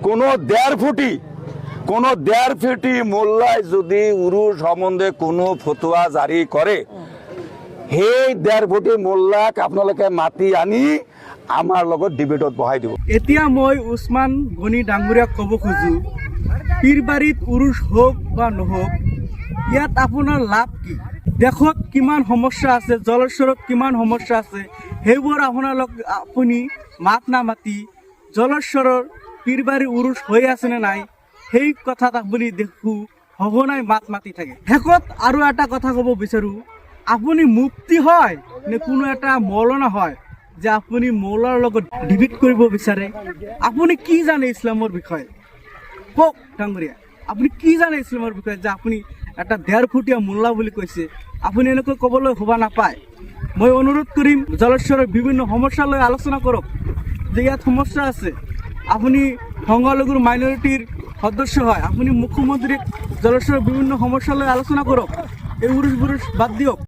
কোনো দেড় ফুটি মোল্লায় যদি উৰুস সম্বন্ধে কোনো ফতোয়া জাৰি কৰে, সেই দেড় ফুটি মোল্লাক আপোনালোকে মাতি আনি আমাৰ লগত ডিবেটত বহাই দিব। এতিয়া মই উছমান গনি ডাঙৰীয়াক ক'ব খোজো, পীৰবাৰীত উৰুষ হওক বা নহওক, ইয়াত আপোনাৰ লাভ কি? দেশত কিমান সমস্যা আছে, জলেশ্বৰত কিমান সমস্যা আছে, সেইবোৰ আপুনি মাত নামাতি জলেশ্বৰৰ পীৰবাৰী উৰুষ হৈ আছেনে নাই সেই কথাত আপুনি দেখো সঘনাই মাত মাতি থাকে। শেষত আৰু এটা কথা ক'ব বিচাৰোঁ, আপুনি মুফতি হয় নে কোনো এটা মৌলানা হয় যে আপুনি মৌলাৰ লগত ডিবেট কৰিব বিচাৰে? আপুনি কি জানে ইছলামৰ বিষয়ে? কওক ডাঙৰীয়া, আপুনি কি জানে ইছলামৰ বিষয়ে যে আপুনি এটা ডেৰ ফুটীয়া মোল্লা বুলি কৈছে? আপুনি এনেকৈ ক'বলৈ শোভা নাপায়। মই অনুৰোধ কৰিম জলেশ্বৰৰ বিভিন্ন সমস্যা লৈ আলোচনা কৰক, যে ইয়াত সমস্যা আছে। আপুনি সংখ্যালঘুৰ মাইনৰিটিৰ সদস্য হয়, আপুনি মুখ্যমন্ত্ৰীক জলেশ্বৰৰ বিভিন্ন সমস্যা লৈ আলোচনা কৰক, এই উৰুষ বুৰুষ বাদ দিয়ক।